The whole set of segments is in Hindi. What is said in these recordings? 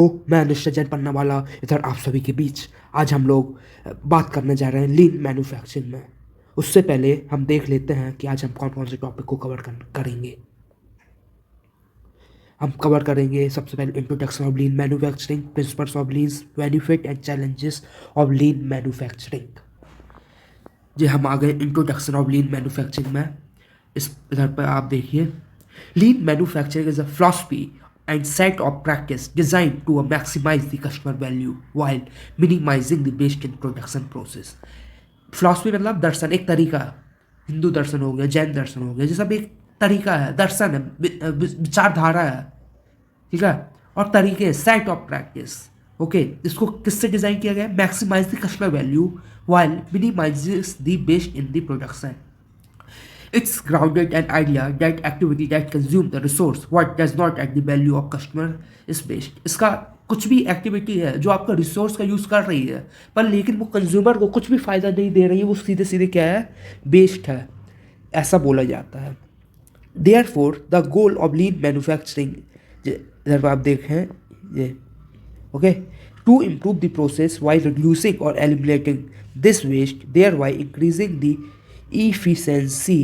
तो मैं निश्चय जैन पन्ना वाला इधर आप सभी के बीच आज हम लोग बात करने जा रहे हैं लीन मैन्युफैक्चरिंग में। उससे पहले हम देख लेते हैं कि आज हम कौन कौन से टॉपिक को करेंगे। हम कवर करेंगे सबसे पहले introduction of lean manufacturing, principles of lean, benefit and challenges of lean manufacturing. जी हम आ गए इंट्रोडक्शन ऑफ लीन मैन्युफैक्चरिंग में। इस इधर पर आप देखिए, लीन manufacturing is a philosophy and set of practice designed to maximize the customer value while minimizing the waste in production process. philosophy मतलब दर्शन, एक तरीका। हिंदू दर्शन हो गया, जैन दर्शन हो गया, ये सब एक तरीका है, दर्शन है, विचारधारा है, ठीक है। और तरीके हैं, सेट ऑफ प्रैक्टिस। ओके, इसको किससे डिजाइन किया गया है? Maximise the customer value while minimizes the waste in the production. It's grounded an idea that activity that consume the resource what does not add the value of customer is waste. इसका कुछ भी एक्टिविटी है जो आपका रिसोर्स का यूज़ कर रही है पर लेकिन वो कंज्यूमर को कुछ भी फ़ायदा नहीं दे रही है, वो सीधे सीधे क्या है? वेस्ट है, ऐसा बोला जाता है। Therefore the goal of lean manufacturing, इधर आप देखें ये, okay, to improve the process while reducing or eliminating this waste, thereby increasing the efficiency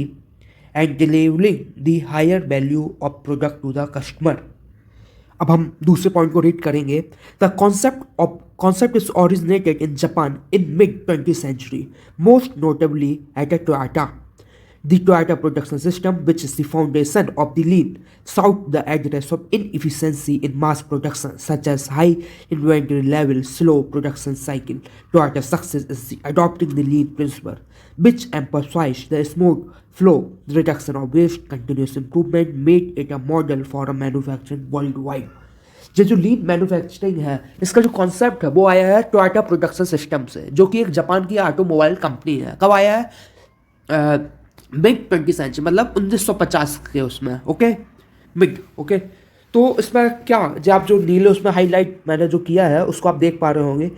and delivering the higher value of product to the customer. अब हम दूसरे पॉइंट को रीड करेंगे। The concept is originated in Japan in mid 20th century, most notably at Toyota. The Toyota production system, which is the foundation of the lean, sought the address of inefficiency in mass production, such as high inventory level, slow production cycle. Toyota's success is adopting the lean principle, which emphasized the smooth flow, the reduction of waste, continuous improvement, made it a model for a manufacturing worldwide. ये जो लीन मैन्युफैक्चरिंग है, इसका जो कॉन्सेप्ट है वो आया है टोयोटा प्रोडक्शन सिस्टम से, जो कि एक जापान की ऑटोमोबाइल कंपनी है। कब आया है? मिड 20 सेंचुरी, मतलब 1950 के उसमें, ओके, मिड, ओके। तो इसमें क्या, जो आप जो नीले उसमें हाईलाइट मैंने जो किया है उसको आप देख पा रहे होंगे।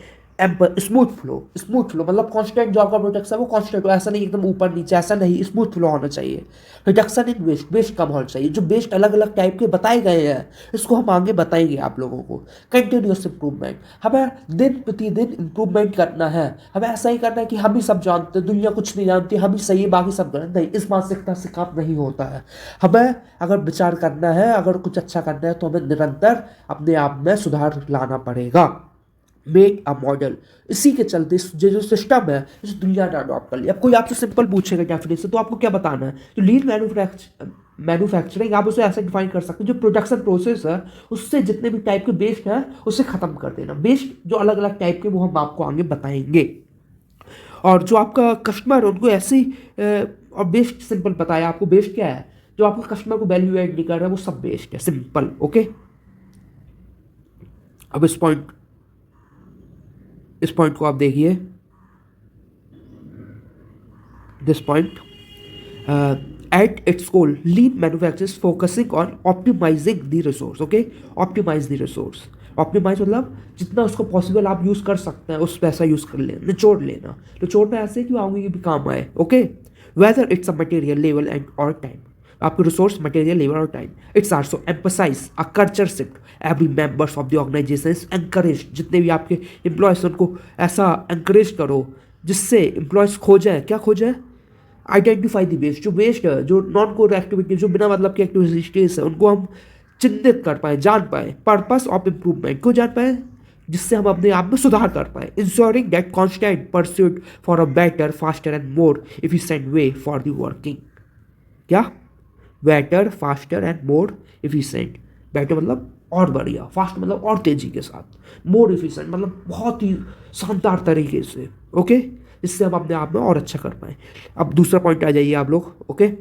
स्मूथ फ्लो मतलब कांस्टेंट, जो आपका प्रोडक्शन है वो कांस्टेंट हो, ऐसा नहीं एकदम ऊपर नीचे, ऐसा नहीं, स्मूथ फ्लो होना चाहिए। रिडक्शन इन वेस्ट कम होना चाहिए। जो वेस्ट अलग अलग टाइप के बताए गए हैं इसको हम आगे बताएंगे आप लोगों को। कंटिन्यूस इंप्रूवमेंट, हमें दिन प्रतिदिन इंप्रूवमेंट करना है। हमें ऐसा ही करना है कि हम ही सब जानते हैं, दुनिया कुछ नहीं जानती, हम ही सही है बाकी सब गलत। नहीं, इस मानसिकता से काम नहीं होता है। हमें अगर विचार करना है, अगर कुछ अच्छा करना है तो हमें निरंतर अपने आप में सुधार लाना पड़ेगा। मेक अ मॉडल, इसी के चलते जो सिस्टम है इस दुनिया ने अडॉप्ट कर लिया। अब कोई आपसे सिंपल पूछेगा डेफिनेशन, तो आपको क्या बताना है? तो लीन मैन्युफैक्चरिंग आप उसे ऐसे डिफाइन कर सकते हैं, जो प्रोडक्शन प्रोसेस है उससे जितने भी टाइप के वेस्ट है उसे खत्म कर देना। वेस्ट जो अलग अलग टाइप के वो हम आपको आगे बताएंगे। और जो आपका कस्टमर उनको ऐसे ही और वेस्ट सिंपल बताया आपको। वेस्ट क्या है? जो आपका कस्टमर को वैल्यू एड नहीं कर रहा है वो सब वेस्ट है, सिंपल, ओके। अब इस पॉइंट को आप देखिए, this point, at its goal lean manufacturing focusing on optimising the resource, okay. Optimise the resource, optimise मतलब जितना उसको पॉसिबल आप यूज़ कर सकते हैं उस पैसा यूज़ कर लेना, निचोड़ना ऐसे कि आगे भी काम आए, okay. Whether it's a material level and और टाइम, आपके रिसोर्स, मटेरियल, लेबर और time. It's also emphasise a culture shift, every members of the organisation is encourage, जितने भी आपके एम्प्लॉयज उनको ऐसा एनकरेज करो जिससे एम्प्लॉयज खोजें, क्या खोजें? आइडेंटिफाई द वेस्ट, जो वेस्ट है, जो नॉन कोर एक्टिविटी, जो बिना मतलब की एक्टिविटीज है, उनको हम चिन्हित कर पाए, जान पाए। पर्पस ऑफ इम्प्रूवमेंट को जान पाए जिससे हम अपने आप में सुधार कर पाए। Ensuring that constant pursuit for a better, faster and more efficient way for the working. क्या? Better, faster and more efficient. Better मतलब और बढ़िया, फास्ट मतलब और तेजी के साथ, मोर एफिशिएंट मतलब बहुत ही शानदार तरीके से, ओके। इससे हम अपने आप में और अच्छा कर पाए। अब दूसरा पॉइंट आ जाइए आप लोग, okay.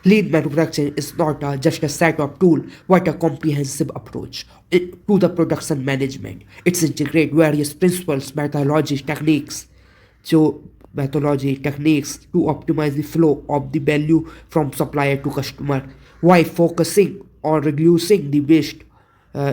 Lean manufacturing is not just a set of tools, but a comprehensive approach to the production management. It integrates various principles, methodology techniques to optimize the flow of the value from supplier to customer, while focusing on reducing the waste,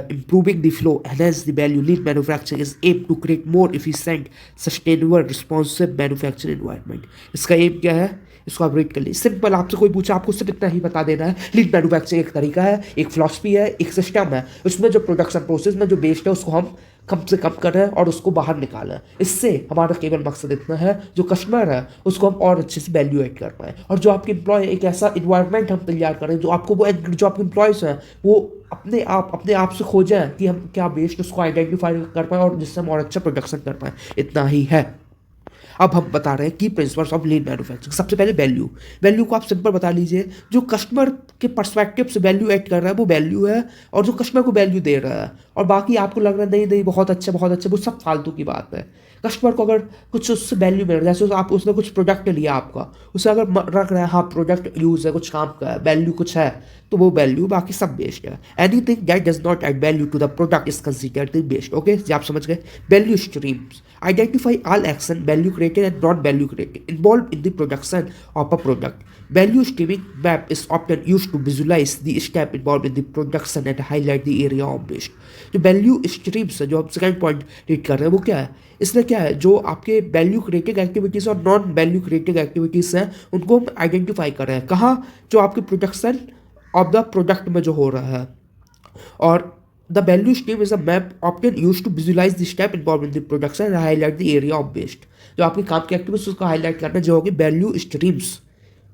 improving the flow, enhance the value. Lean manufacturing is aimed to create more efficient, sustainable, responsive manufacturing environment. इसका एम क्या है? इसको आप रीड कर लीजिए। सिंपल, आपसे कोई पूछा आपको सिर्फ इतना ही बता देना है। लीन मैन्युफैक्चरिंग एक तरीका है, एक फिलॉसफी है, एक सिस्टम है। उसमें जो प्रोडक्शन प्रोसेस में जो वेस्ट है उसको हम कम से कम कर रहे हैं और उसको बाहर निकालें। इससे हमारा केवल मकसद इतना है, जो कस्टमर है उसको हम और अच्छे से वैल्यू एड कर पाएँ, और जो आपके एम्प्लॉय एक ऐसा इन्वायरमेंट हम तैयार करें जो आपको वो जो आपके एम्प्लॉयज़ हैं वो अपने आप से खोजें कि हम क्या वेस्ट उसको आइडेंटिफाई कर पाएँ और जिससे हम और अच्छा प्रोडक्शन कर पाएँ। इतना ही है। अब हम बता रहे हैं की प्रिंसिपल्स ऑफ लीन मैन्युफैक्चरिंग। सबसे पहले वैल्यू। वैल्यू को आप सिंपल बता लीजिए, जो कस्टमर के पर्सपेक्टिव से वैल्यू ऐड कर रहा है वो वैल्यू है, और जो कस्टमर को वैल्यू दे रहा है, और बाकी आपको लग रहा है नहीं नहीं बहुत अच्छा, वो सब फालतू की बात है। कस्टमर को अगर कुछ उससे वैल्यू मिल रहा है, जैसे आप उसने कुछ प्रोडक्ट लिया आपका, उसे अगर रख रहा है हाँ प्रोडक्ट यूज़ है, कुछ काम का है, वैल्यू कुछ है, तो वो वैल्यू, बाकी सब बेस्ड है। Anything that does not add value to the product is considered the waste. Okay, आप समझ गए। Value streams identify all action value created and non value created involved in the production of a product. Value streaming map is often used to visualize the step involved in the production and highlight the area of waste. जो वैल्यू स्ट्रीम्स है, जो हम सेकंड पॉइंट रीड कर रहे हैं, वो क्या है? इसमें क्या है, जो आपके वैल्यू क्रिएटिंग एक्टिविटीज़ और नॉन वैल्यू क्रिएटिंग एक्टिविटीज़ हैं उनको हम आइडेंटिफाई कर रहे हैं। कहाँ? जो आपके प्रोडक्शन ऑफ द प्रोडक्ट में जो हो रहा है। और the value stream is a map often used to visualize the step involved in the production and highlight the area of waste. जो आपके काम की एक्टिविटीज उसको हाईलाइट करना जो होगी वैल्यू स्ट्रीम्स।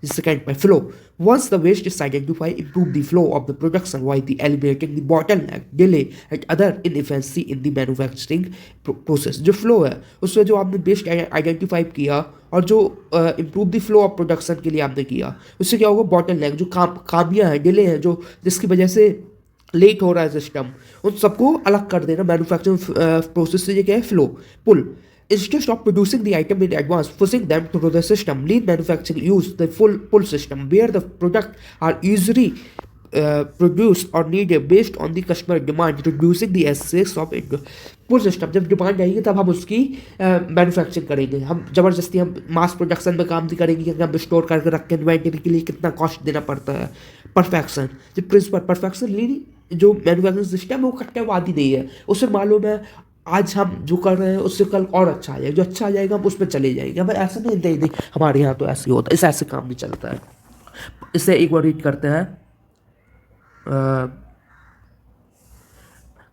सेकेंड में flow. Once the waste is identified, improve the flow of the production while the eliminating the bottleneck, delay and other inefficiency in the manufacturing process. जो फ्लो है उसमें जो आपने वेस्ट आइडेंटिफाई किया और जो improve the flow of production के लिए आपने किया, उससे क्या होगा? बॉटलनेक, जो खामियां हैं, डिले हैं, जो जिसकी वजह से लेट हो रहा है सिस्टम, उन सबको अलग कर देना। मैन्युफैक्चरिंग प्रोसेस से ये क्या है? Flow. Pull. Instead of producing the item in advance, pushing them through the system, lean manufacturing use the full pull system, where the product are usually produced or needed based on the customer demand, reducing the excess of it. Pull system, जब डिमांड आएगी तब हम उसकी मैन्युफैक्चरिंग करेंगे। हम ज़बरदस्ती हम मास प्रोडक्शन में काम नहीं करेंगे कि हम स्टोर करके रख के इन्वेंटरी के लिए कितना कॉस्ट देना पड़ता है। परफेक्शन, जब प्रिंसिपल परफेक्शन लीन जो मैन्युफैक्चरिंग सिस्टम है वो कट्टेवादी नहीं है। उससे मालूम है आज हम जो कर रहे हैं उससे कल और अच्छा आ जाएगा, जो अच्छा आ जाएगा हम उस पर चले जाएंगे। हमें ऐसा नहीं हमारे यहाँ तो ऐसे ही होता है, इस ऐसे काम नहीं चलता है। इससे एक बार रीड करते हैं।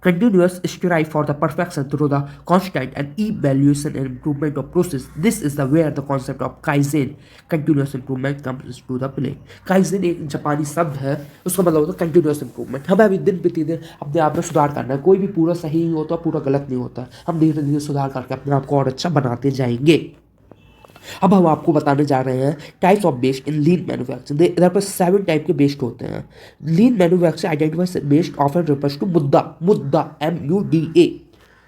Continuous strive for the perfection through the constant and evaluation and improvement of process. This is the where the concept of Kaizen, continuous improvement, comes to the play. Kaizen एक जापानी शब्द है, उसका मतलब होता है continuous improvement. हमें अभी दिन प्रतिदिन अपने आप में सुधार करना है। कोई भी पूरा सही नहीं होता, पूरा गलत नहीं होता। हम धीरे धीरे सुधार करके अपने आप को और अच्छा बनाते जाएंगे। अब हम आपको बताने जा रहे हैं types of waste in lean manufacturing. इधर पर 7 टाइप के बेस्ट होते हैं। Lean manufacturing identify waste often refers to muda MUDA।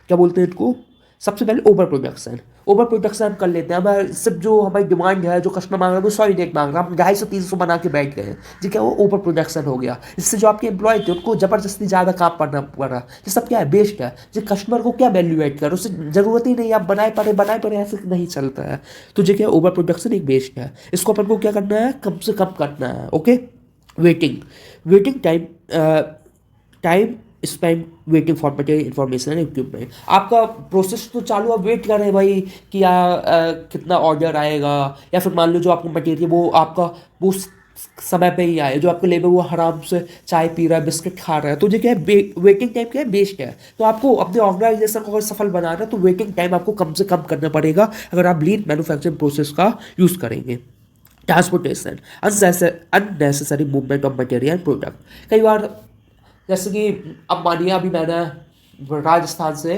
क्या बोलते हैं इनको? सबसे पहले ओवर प्रोडक्शन। ओवर प्रोडक्शन हम कर लेते हैं। हमारे सिर्फ जो हमारी डिमांड है, जो कस्टमर मांग रहा है वो 100 यूनिट मांग रहा है, हम 250-300 बना के बैठ गए, जी क्या वो ओवर प्रोडक्शन हो गया। इससे जो आपके एम्प्लॉय थे उनको जबरदस्ती ज़्यादा काम करना पड़ रहा। ये सब क्या है? बेस्ट है। जो कस्टमर को क्या वैल्यू ऐड कर, उससे ज़रूरत ही नहीं, आप बनाए पड़े ऐसे नहीं चलता है। तो जो क्या ओवर प्रोडक्शन एक बेस्ट है, इसको अपन को क्या करना है? कम से कम करना है। Okay. Waiting time spend waiting for material information and equipment. आपका प्रोसेस तो चालू, आप वेट कर रहे हैं भाई कि कितना ऑर्डर आएगा, या फिर मान लो जो आपको मटेरियल वो आपका वो समय पे ही आए, जो आपका लेबर वो आराम से चाय पी रहा है, बिस्किट खा रहा है, तो जो क्या है वेटिंग टाइम क्या है? बेस्ट है। तो आपको अपने ऑर्गेनाइजेशन को अगर सफल बनाना है तो वेटिंग टाइम आपको कम से कम करना पड़ेगा अगर आप लीन मैन्युफैक्चरिंग प्रोसेस का यूज़ करेंगे। Transportation, unnecessary movement of material and product. कई बार जैसे कि अब मानिए अभी मैंने राजस्थान से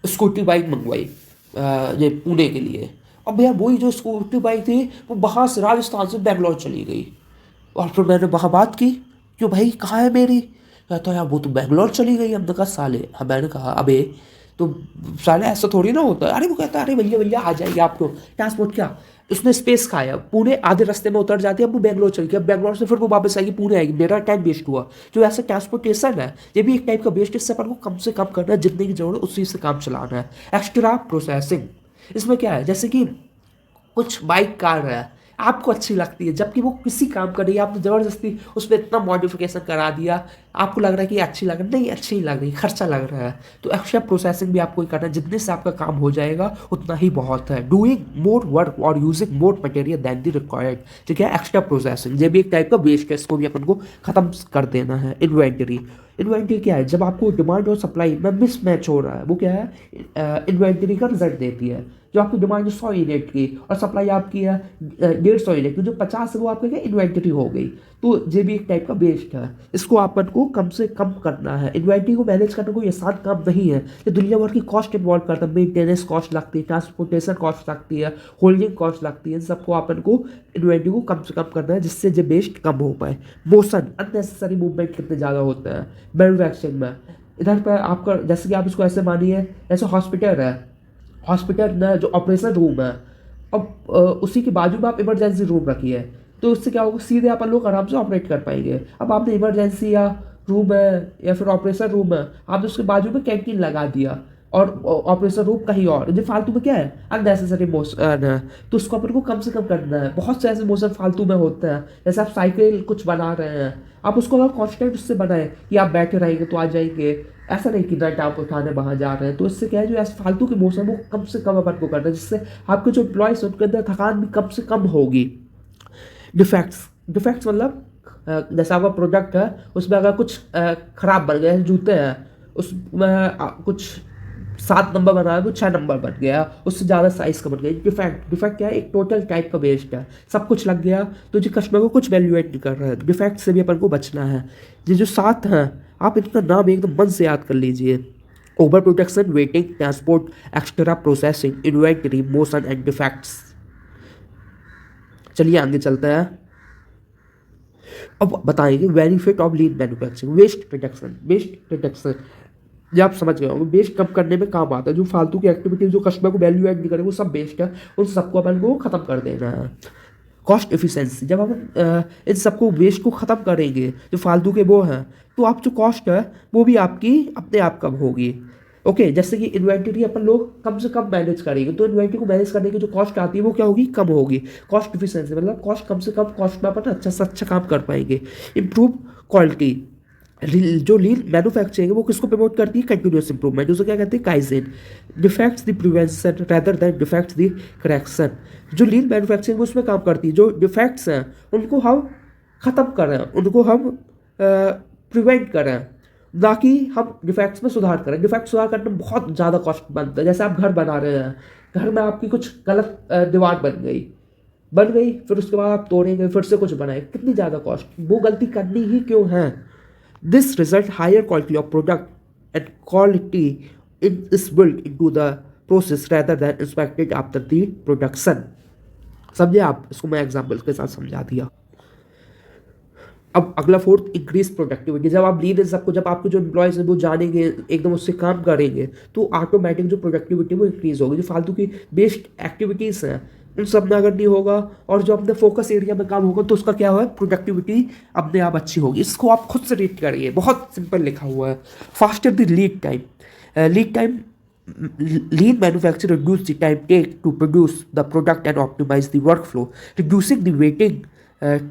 स्कूटी बाइक मंगवाई ये पुणे के लिए। अब भैया वही जो स्कूटी बाइक थी वो बाहर से राजस्थान से बेंगलोर चली गई, और फिर मैंने वहाँ बात की क्यों भाई कहाँ है मेरी? कहता यार वो तो बेंगलोर चली गई। हमने कहा साले, हाँ मैंने कहा अबे तो साले ऐसा थोड़ी ना होता है। अरे वो कहता अरे भैया आ जाएगी आपको ट्रांसपोर्ट। क्या उसने स्पेस खाया, पुणे आधे रास्ते में उतर जाती है, अब वो बेंगलोर चल गया, बेंगलोर से फिर वो वापस आएगी पुणे आएगी, मेरा टाइम वेस्ट हुआ। जो ऐसा ट्रांसपोर्टेशन है ये भी एक टाइप का वेस्ट। इससे अपन को कम से कम करना है, जितने की जरूरत उसी से काम चलाना है। एक्स्ट्रा प्रोसेसिंग, इसमें क्या है? जैसे कि कुछ बाइक कार है, आपको अच्छी लगती है, जबकि वो किसी काम कर रही है, आपने ज़बरदस्ती उस पर इतना मॉडिफिकेशन करा दिया, आपको लग रहा है कि अच्छी लग रही नहीं, अच्छी नहीं लग रही, खर्चा लग रहा है। तो एक्स्ट्रा प्रोसेसिंग भी आपको ही करना है, जितने से आपका काम हो जाएगा उतना ही बहुत है। डूइंग मोर वर्क और using more material than the required, ठीक है, एक्स्ट्रा प्रोसेसिंग, ये भी एक टाइप का वेस्ट है, इसको भी अपन को खत्म कर देना है। इन्वेंटरी, इन्वेंटरी क्या है, जब आपको डिमांड और सप्लाई में मिसमैच हो रहा है, वो क्या है, इन्वेंटरी का रिजल्ट देती है। जो आपकी डिमांड है 100 यूनिट की और सप्लाई आपकी है 150 यूनिट की, जो 50 है वो आपके क्या इन्वेंटरी हो गई। तो ये भी एक टाइप का वेस्ट है, इसको अपन को कम से कम करना है। इन्वेंटरी को मैनेज करना कोई आसान काम नहीं है, ये दुनिया भर की कॉस्ट इन्वॉल्व करता है, मेंटेनेंस कॉस्ट लगती है, ट्रांसपोर्टेशन कॉस्ट लगती है, होल्डिंग कॉस्ट लगती है, इन सबको अपन को इन्वेंटरी को कम से कम करना है, जिससे जो वेस्ट कम हो पाए। मोशन, अननेसेसरी मूवमेंट कितने ज़्यादा होते हैं मैन्युफैक्चरिंग में। इधर पर आपका जैसे कि आप इसको ऐसे मानिए, जैसे हॉस्पिटल है, हॉस्पिटल ना जो ऑपरेशन रूम है, अब उसी के बाजू में आप इमरजेंसी रूम रखिए, तो उससे क्या होगा, सीधे अपन लोग आराम से ऑपरेट कर पाएंगे। अब आपने इमरजेंसी या रूम है या फिर ऑपरेशन रूम है, आपने उसके बाजू में कैंटीन लगा दिया और ऑपरेशन रूम कहीं और, जो फालतू में क्या है, अननेसेसरी मोशन है, तो उसको अपन को कम से कम करना है। बहुत से ऐसे मोशन फालतू में होते हैं, जैसे आप साइकिल कुछ बना रहे हैं, आप उसको अगर कॉन्स्टेंट उससे बनाए कि आप बैठे रहेंगे तो आ जाएंगे, ऐसा नहीं कि नट आप उठाने बाहर जा रहे हैं, तो इससे क्या है, जो ऐसे फालतू के मोशन वो कम से कम अपन को करना है, जिससे आपके जो एम्प्लॉयज़ उनके अंदर थकान भी कम से कम होगी। डिफेक्ट्स, डिफेक्ट्स मतलब जैसे आपका प्रोडक्ट है, उसमें अगर कुछ खराब बन गए, जूते हैं उसमें कुछ 7 नंबर बना है, वो 6 नंबर बन गया, उससे ज़्यादा साइज़ का बन गया। डिफेक्ट, डिफेक्ट क्या है, एक टोटल टाइप का वेस्ट है, सब कुछ लग गया तो जो कस्टमर को कुछ वैल्यूएट नहीं कर रहा है। डिफेक्ट से भी अपन को बचना है। ये जो 7 हैं, आप इनका नाम एकदम मन से याद कर लीजिए: over protection, waiting, transport, extra processing, inventory, motion and defects. चलिए आगे चलते हैं। अब बताएंगे benefit of lean manufacturing. Waste reduction, waste reduction ये आप समझ गए होंगे, वेस्ट कम करने में काम आता है। जो फालतू की एक्टिविटी जो कस्टमर को वैल्यू ऐड नहीं करे वो सब वेस्ट है, उन सबको अपन को खत्म कर देना है। कॉस्ट एफिशिएंसी, जब हम इन सबको वेस्ट को ख़त्म करेंगे, जो फालतू के वो हैं, तो आप जो कॉस्ट है वो भी आपकी अपने आप कम होगी। ओके, जैसे कि इन्वेंटरी अपन लोग कम से कम मैनेज करेंगे, तो इन्वेंटरी को मैनेज करने की जो कॉस्ट आती है वो क्या होगी, कम होगी। कॉस्ट एफिशिएंसी मतलब कॉस्ट कम से कम कॉस्ट में अपन अच्छा से अच्छा काम कर पाएंगे। इम्प्रूव क्वालिटी, जो लीन मैन्युफैक्चरिंग है वो किसको प्रमोट करती है, कंटिन्यूस इंप्रूवमेंट, उसे क्या कहते हैं, kaizen. Defects the prevention rather than defects the correction, जो लीन मैन्युफैक्चरिंग है उसमें काम करती है। जो डिफेक्ट्स हैं उनको हम ख़त्म करें, उनको हम प्रिवेंट करें, ना कि हम डिफेक्ट्स में सुधार करें। डिफेक्ट सुधार करने में बहुत ज़्यादा कॉस्ट बनता है। जैसे आप घर बना रहे हैं, घर में आपकी कुछ गलत दीवार बन गई, फिर उसके बाद आप तोड़ेंगे, फिर से कुछ बनाए, कितनी ज़्यादा कॉस्ट, वो गलती करनी ही क्यों है। This result higher quality of product and quality is built into the process rather than inspected after the production। समझे आप, इसको मैं एग्जाम्पल के साथ समझा दिया। अब अगला फोर्थ, इंक्रीज प्रोडक्टिविटी। जब आप लीड सबको, जब आपके जो एम्प्लॉयज हैं वो जानेंगे, एकदम उससे काम करेंगे, तो ऑटोमेटिक जो प्रोडक्टिविटी वो इंक्रीज होगी। जो फालतू की बेस्ट एक्टिविटीज़ हैं उन सब में अगर नहीं होगा और जो अपने फोकस एरिया में काम होगा तो उसका क्या होगा, प्रोडक्टिविटी अपने आप अच्छी होगी। इसको आप खुद से रीड करिए, बहुत सिंपल लिखा हुआ है। Faster the lead time, lead time, lean manufacturing reduce the time take to produce the product and optimize the workflow, reducing the waiting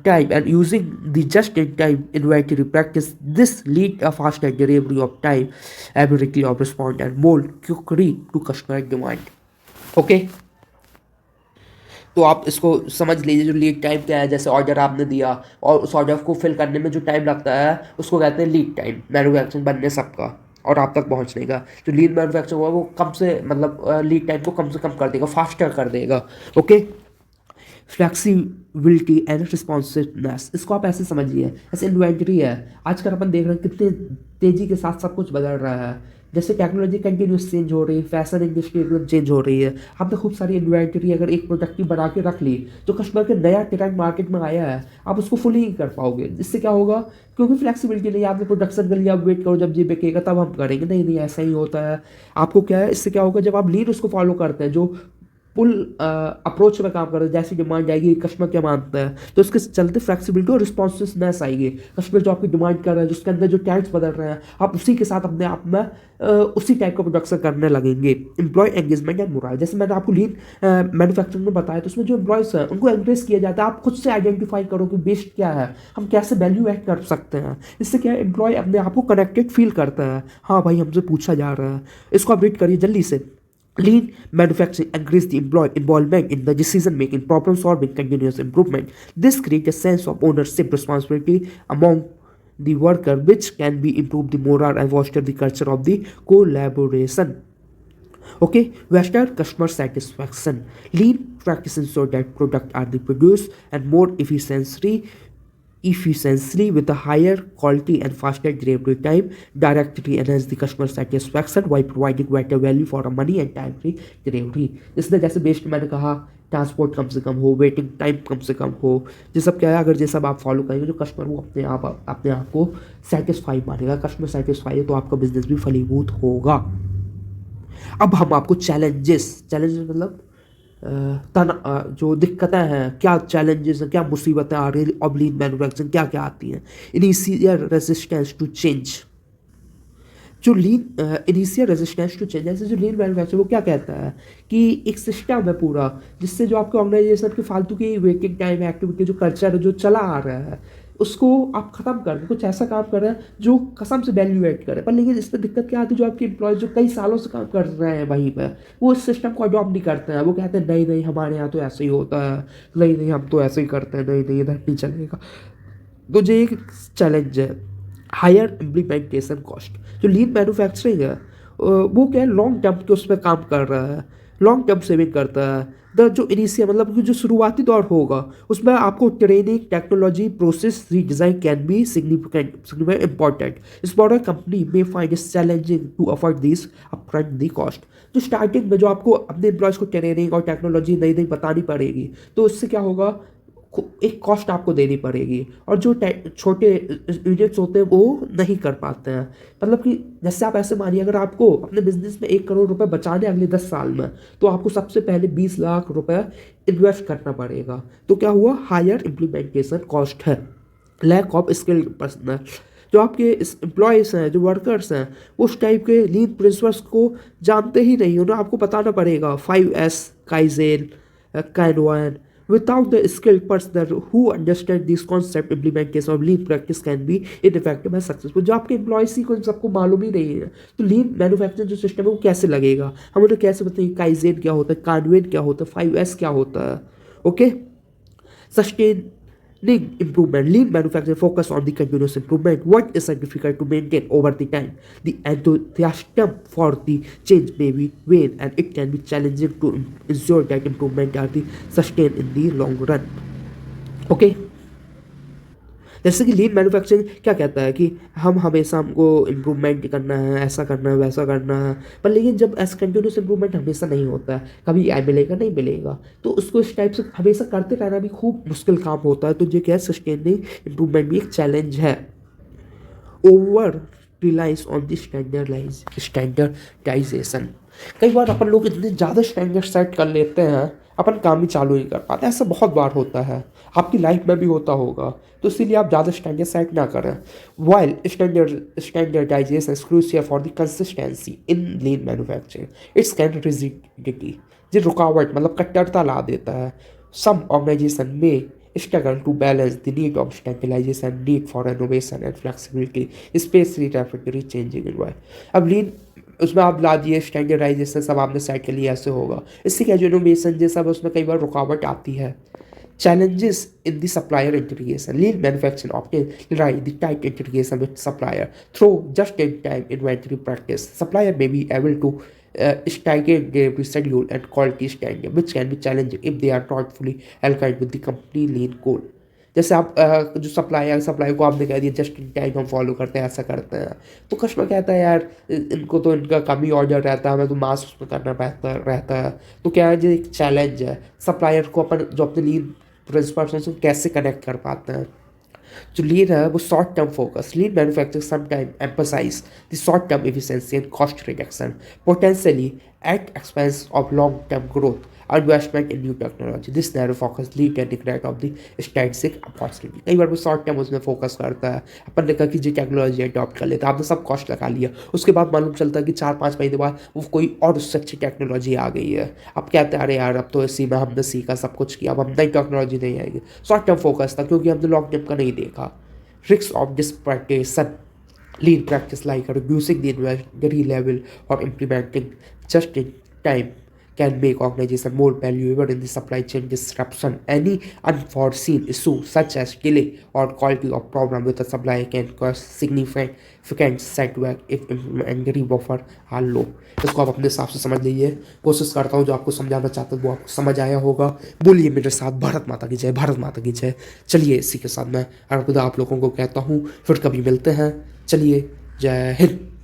time and using the just-in-time inventory practice. This lead a faster delivery of time, ability of response, and more quickly to customer demand. Okay. तो आप इसको समझ लीजिए, जो लीड टाइम क्या है, जैसे ऑर्डर आपने दिया और उस ऑर्डर को फिल करने में जो टाइम लगता है उसको कहते हैं लीड टाइम, मैन्युफैक्चरिंग बनने सबका और आप तक पहुंचने का। जो लीड मैन्युफैक्चरिंग हुआ वो कम से मतलब लीड टाइम को कम से कम कर देगा, फास्टर कर देगा। ओके। फ्लेक्सिबिलिटी एंड रिस्पॉन्सिवनेस, इसको आप ऐसे समझिए, ऐसे इन्वेंटरी है, आजकल अपन देख रहे हैं कितने तेज़ी के साथ सब कुछ बदल रहा है। जैसे टेक्नोलॉजी कंटिन्यूस चेंज हो रही है, फैशन इंडस्ट्री एकदम चेंज हो रही है। आपने खूब सारी इन्वेंटरी अगर एक प्रोडक्ट की बना के रख ली, जो कस्टमर के नया ट्रेंड मार्केट में आया है, आप उसको फुल ही कर पाओगे। इससे क्या होगा, क्योंकि फ्लेक्सिबिलिटी नहीं, आपने प्रोडक्शन कर लिया, आप वेट करो जब जी बिकेगा तब हम करेंगे, नहीं नहीं ऐसा ही होता है। आपको क्या है, इससे क्या होगा, जब आप लीड उसको फॉलो करते हैं, जो पुल अप्रोच में काम करता है। जैसी डिमांड आएगी कस्टमर क्या मानता है, तो उसके चलते फ्लेक्सिबिलिटी और रिस्पॉन्सिवनेस आएगी। कस्टमर जो आपकी डिमांड कर रहा है, जिसके अंदर जो टैग्स बदल रहे हैं, आप उसी के साथ अपने आप में उसी टाइप का प्रोडक्शन करने लगेंगे। एम्प्लॉय एंगेजमेंट एंड मोरल, जैसे मैंने आपको लीन मैन्युफैक्चरिंग में बताया, तो उसमें जो एम्प्लॉयज़ हैं उनको एंकरेज किया जाता है। आप खुद से आइडेंटिफाई करो कि बेस्ट क्या है, हम कैसे वैल्यू ऐड कर सकते हैं। इससे क्या है, एम्प्लॉय अपने आप को कनेक्टेड फील करता है, हाँ भाई हमसे पूछा जा रहा है। इसको आप रीड करिए जल्दी से। Lean manufacturing encourages the employee involvement in the decision making, problem solving, continuous improvement. This creates a sense of ownership, responsibility among the worker, which can be improve the morale and foster the culture of the collaboration. Okay, Western customer satisfaction. Lean practices ensure that products are produced and more efficiently with a higher quality and faster delivery time, directly enhance the customer satisfaction while providing better value for our money and timely delivery. इसलिए जैसे बेस्ट मैंने कहा, ट्रांसपोर्ट कम से कम हो, वेटिंग टाइम कम से कम हो, ये सब क्या है, अगर ये सब आप फॉलो करेंगे जो कस्टमर वो अपने आप को सेटिस्फाई मानेगा। कस्टमर सेटिस्फाई है तो आपका बिजनेस भी फलीभूत होगा। अब हम आपको चैलेंजेस मतलब जो दिक्कतें हैं, क्या चैलेंजेस हैं, क्या मुसीबतें आ रही है अब लीन मैन्युफैक्चरिंग, क्या क्या आती हैं। Initial resistance to change. जो lean initial resistance to change, जैसे जो लीन मैन्युफैक्चर वो क्या कहता है कि एक सिस्टम है पूरा, जिससे जो आपके ऑर्गेनाइजेशन की फालतू की वेटिंग टाइम एक्टिविटी जो कल्चर जो चला आ रहा है उसको आप ख़त्म कर दें, कुछ ऐसा काम कर रहे हैं जो कसम से वैल्यू ऐड करे। पर लेकिन इसमें दिक्कत क्या आती है, जो आपके एम्प्लॉयज जो कई सालों से काम कर रहे हैं वहीं पर, वो इस सिस्टम को अडॉप्ट नहीं करते हैं। वो कहते हैं नहीं नहीं हमारे यहाँ तो ऐसे ही होता है, नहीं नहीं हम तो ऐसे ही करते हैं, नहीं नहीं इधर नहीं चलेगा। तो ये एक चैलेंज है। Higher implementation cost. जो लीन मैन्युफैक्चरिंग है वो क्या है, लॉन्ग टर्म के उस पर काम कर रहा है, लॉन्ग टर्म सेविंग करता है। द जो इनिशियल मतलब कि जो शुरुआती दौर होगा उसमें आपको training, technology, process redesign can be significant important. Smaller company में find it challenging to afford this upfront the cost. जो स्टार्टिंग में जो आपको अपने एम्प्लॉयज़ को ट्रेनिंग और टेक्नोलॉजी नई नई बतानी पड़ेगी, तो इससे क्या होगा, एक कॉस्ट आपको देनी पड़ेगी। और जो छोटे यूनिट्स होते हैं वो नहीं कर पाते हैं। मतलब कि जैसे आप ऐसे मानिए, अगर आपको अपने बिजनेस में 1 करोड़ रुपए बचाने अगले 10 साल में, तो आपको सबसे पहले 20 लाख रुपए इन्वेस्ट करना पड़ेगा। तो क्या हुआ, हायर इम्प्लीमेंटेशन कॉस्ट है। Lack of skilled personnel. जो आपके एम्प्लॉयज़ हैं, जो वर्कर्स हैं, उस टाइप के लीन प्रिंसिपल्स को जानते ही नहीं, उन्हें आपको बताना पड़ेगा 5S, kaizen, kanban. Without the skilled personnel who understand this concept, implementation of lean practice can be ineffective and successful. जो आपके एम्प्लॉयज़ ही को इन सबको मालूम ही नहीं है, तो लीन मैन्युफैक्चरिंग जो सिस्टम है वो कैसे लगेगा। हम उन्हें कैसे बताएंगे काइजेन क्या होता है, कानवेन क्या होता है, 5S क्या होता है। Okay, sustaining improvement. Lean manufacturing focus on the continuous improvement. What is difficult to maintain over the time? The enthusiasm for the change may be vain, and it can be challenging to ensure that improvement are the sustained in the long run. Okay. जैसे कि लीन मैन्युफैक्चरिंग क्या कहता है कि हम हमेशा हमको इम्प्रूवमेंट करना है, ऐसा करना है, वैसा करना है। पर लेकिन जब ऐसा कंटिन्यूस इम्प्रूवमेंट हमेशा नहीं होता है, कभी मिलेगा नहीं मिलेगा, तो उसको इस टाइप से हमेशा करते रहना भी खूब मुश्किल काम होता है। तो ये क्या है, सस्टेनिंग इम्प्रूवमेंट भी एक चैलेंज है। Over reliance on the standardisation. कई बार अपन लोग इतने ज़्यादा स्टैंडर्ड सेट कर लेते हैं, अपन काम ही चालू नहीं कर पाते। ऐसा बहुत बार होता है, आपकी लाइफ में भी होता होगा। तो इसीलिए आप ज़्यादा स्टैंडर्ड सेट ना करें। While standardisation is crucial for the consistency in lean manufacturing, it's can rigidity. जो रुकावट मतलब कट्टरता ला देता है। सम ऑर्गेनाइजेशन में struggle to balance the need of stabilization, need for innovation and flexibility, especially rapidly changing environment. अब लीन उसमें आप ला दिए स्टैंडर्डाइजेशन, सब आपने सेट कर लिया, ऐसे होगा। इससे क्या, जो इनोवेशन ये सब उसमें कई बार रुकावट आती है। Challenges in the supplier integration. Lean manufacturing often rely the tight integration with supplier through just-in-time inventory practice. Supplier may be able to stagger their schedule and quality standard, which can be challenging if they are not fully aligned with the company lean goal. जैसे आप जो सप्लाई को आपने कह दिया जस्ट इन टाइम हम फॉलो करते हैं, ऐसा करते हैं, तो कस्टमर कहता है यार इनको तो इनका कम ही ऑर्डर रहता है, हमें तो मास उसमें करना रहता है। तो क्या है, जो एक चैलेंज है। सप्लायर को अपन जो अपने लीन प्रिंसिपल्स से कैसे कनेक्ट कर पाते हैं। जो लीन है वो short term focus. Lean manufacturing sometime emphasise the short term efficiency and cost reduction, potentially at expense of long term growth. Investment in new technology, this narrow focus lead to neglect of the statistic opportunity. कई बार वो शॉर्ट टर्म उसमें फोकस करता है, अपन ने कहा कि जो टेक्नोलॉजी अडॉप्ट कर लेता है, आपने सब कॉस्ट लगा लिया, उसके बाद मालूम चलता है कि 4-5 महीने बाद वो कोई और उससे अच्छी टेक्नोलॉजी आ गई है। अब कहते हैं अरे यार अब तो इसी में हमने सीखा सब कुछ किया, अब हम नई टेक्नोलॉजी नहीं आएगी। शॉर्ट टर्म फोकस था क्योंकि हमने लॉन्ग टर्म का नहीं देखा। Risks of this practice, lean practice like reducing the inventory level or implementing just in time can make organization more valuable in the supply chain disruption. Any unforeseen issue such as delay or quality of problem with the supply can cause significant setback if inventory buffer are low. इसको आप अपने हिसाब से समझ लीजिए। कोशिश करता हूँ जो आपको समझाना चाहता हूँ वो आपको समझ आया होगा। बोलिए मेरे साथ भारत माता की जय, भारत माता की जय। चलिए इसी के साथ मैं अलविदा आप लोगों को कहता हूँ, फिर कभी मिलते हैं। चलिए जय हिंद।